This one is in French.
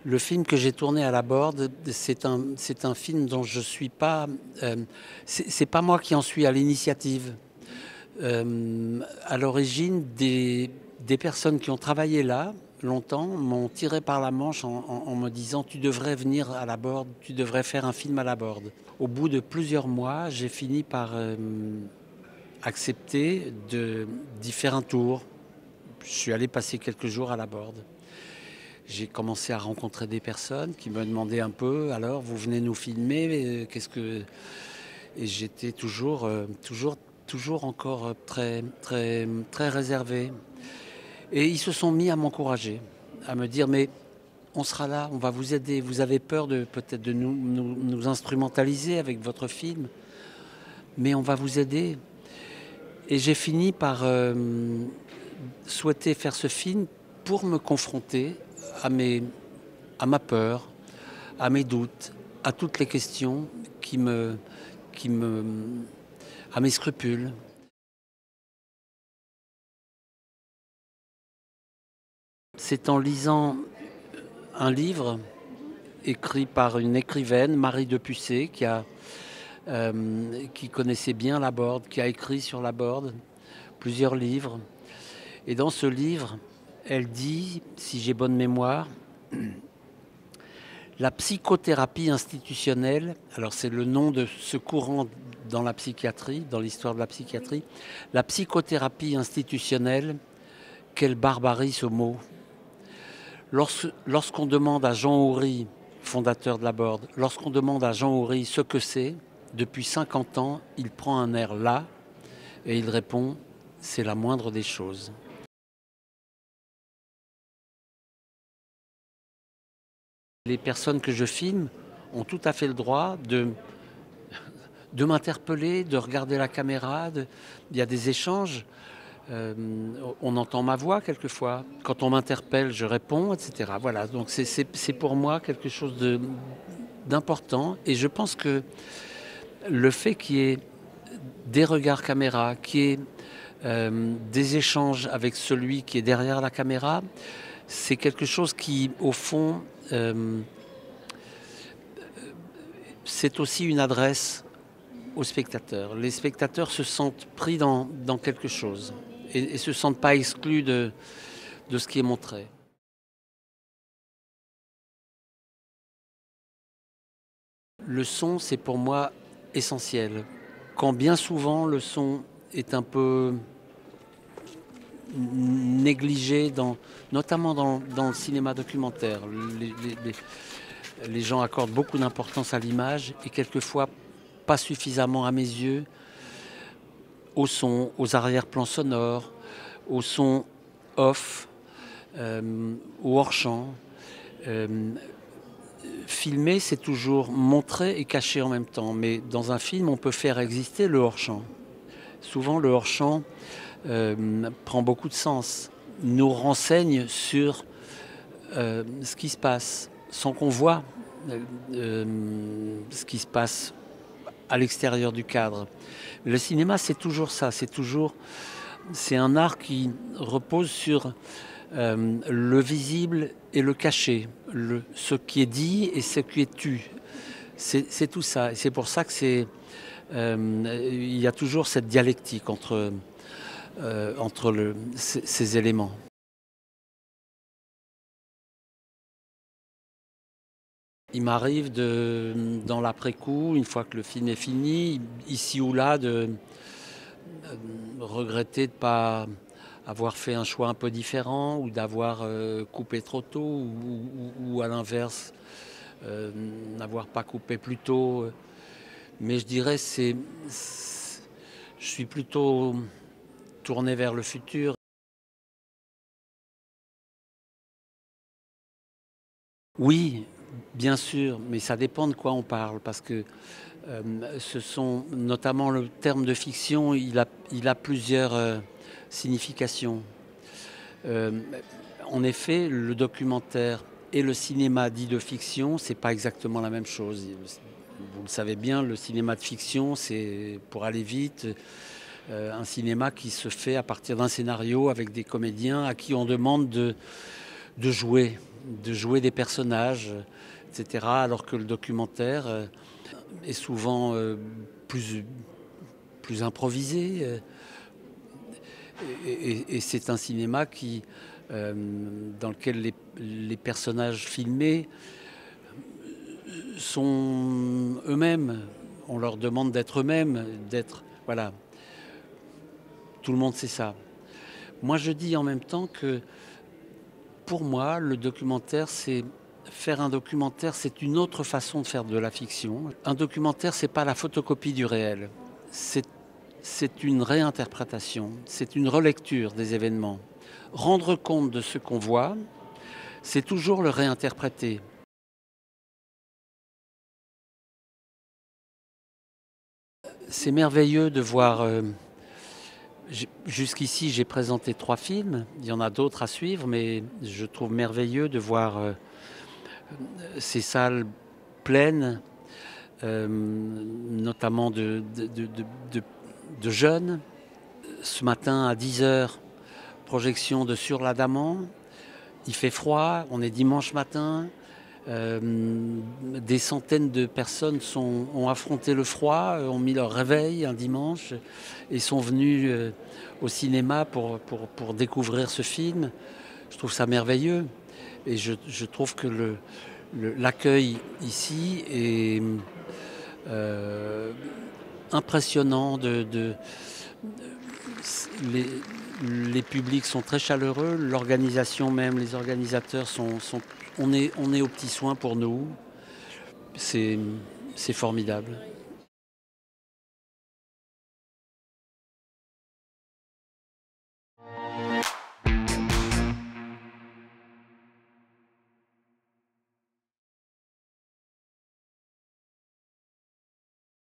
Le film que j'ai tourné à la Borde, c'est un film dont je suis pas. C'est pas moi qui en suis à l'initiative. À l'origine, des personnes qui ont travaillé là longtemps m'ont tiré par la manche en me disant tu devrais venir à la Borde, tu devrais faire un film à la Borde. Au bout de plusieurs mois, j'ai fini par accepter d'y faire un tour. Je suis allé passer quelques jours à la Borde. J'ai commencé à rencontrer des personnes qui me demandaient un peu, alors vous venez nous filmer, qu'est-ce que... Et j'étais toujours encore très réservé. Et ils se sont mis à m'encourager, à me dire, mais on sera là, on va vous aider. Vous avez peur peut-être de nous instrumentaliser avec votre film, mais on va vous aider. Et j'ai fini par souhaiter faire ce film pour me confronter à ma peur, à mes doutes, à toutes les questions à mes scrupules. C'est en lisant un livre écrit par une écrivaine, Marie de Pucé, qui connaissait bien la Borde, qui a écrit sur la Borde plusieurs livres. Et dans ce livre, elle dit, si j'ai bonne mémoire, la psychothérapie institutionnelle, alors c'est le nom de ce courant dans la psychiatrie, dans l'histoire de la psychiatrie, la psychothérapie institutionnelle, quelle barbarie ce mot. Lorsqu'on demande à Jean Houry, fondateur de la Borde, lorsqu'on demande à Jean Houry ce que c'est, depuis 50 ans, il prend un air là et il répond « c'est la moindre des choses ». Les personnes que je filme ont tout à fait le droit de m'interpeller, de regarder la caméra. Il y a des échanges. On entend ma voix quelquefois. Quand on m'interpelle, je réponds, etc. Voilà, donc c'est pour moi quelque chose d'important. Et je pense que le fait qu'il y ait des regards caméra, qu'il y ait des échanges avec celui qui est derrière la caméra, c'est quelque chose qui, au fond, c'est aussi une adresse aux spectateurs. Les spectateurs se sentent pris dans quelque chose et se sentent pas exclus de ce qui est montré. Le son, c'est pour moi essentiel. Quand bien souvent le son est un peu négligé, notamment dans le cinéma documentaire. Les gens accordent beaucoup d'importance à l'image et quelquefois pas suffisamment à mes yeux au son, aux arrière-plans sonores, au son off, au hors-champ. Filmer, c'est toujours montrer et cacher en même temps. Mais dans un film, on peut faire exister le hors-champ. Souvent, le hors-champ prend beaucoup de sens, nous renseigne sur ce qui se passe, sans qu'on voit ce qui se passe à l'extérieur du cadre. Le cinéma, c'est toujours ça, c'est un art qui repose sur le visible et le caché, ce qui est dit et ce qui est tu. C'est tout ça. Et c'est pour ça que il y a toujours cette dialectique entre ces éléments. Il m'arrive dans l'après-coup, une fois que le film est fini, ici ou là, de regretter de ne pas avoir fait un choix un peu différent ou d'avoir coupé trop tôt ou à l'inverse, n'avoir pas coupé plus tôt. Mais je dirais je suis plutôt tourné vers le futur. Oui, bien sûr, mais ça dépend de quoi on parle, parce que ce sont notamment le terme de fiction, il a plusieurs significations. Euh, En effet, le documentaire et le cinéma dit de fiction, c'est pas exactement la même chose. Vous le savez bien, le cinéma de fiction, c'est pour aller vite, un cinéma qui se fait à partir d'un scénario avec des comédiens à qui on demande de jouer, de jouer des personnages, etc. Alors que le documentaire est souvent plus improvisé. Et c'est un cinéma dans lequel les personnages filmés sont eux-mêmes. On leur demande d'être eux-mêmes, voilà. Tout le monde sait ça. Moi, je dis en même temps que pour moi, le documentaire, faire un documentaire, c'est une autre façon de faire de la fiction. Un documentaire, c'est pas la photocopie du réel. C'est une réinterprétation, c'est une relecture des événements. Rendre compte de ce qu'on voit, c'est toujours le réinterpréter. C'est merveilleux de voir. Jusqu'ici, j'ai présenté 3 films. Il y en a d'autres à suivre, mais je trouve merveilleux de voir ces salles pleines, notamment de jeunes. Ce matin à 10h, projection de Sur l'Adamant. Il fait froid, on est dimanche matin. Des centaines de personnes ont affronté le froid, ont mis leur réveil un dimanche et sont venus au cinéma pour découvrir ce film. Je trouve ça merveilleux et je trouve que l'accueil ici est impressionnant. Les publics sont très chaleureux, l'organisation même, les organisateurs on est aux petits soins pour nous. C'est formidable.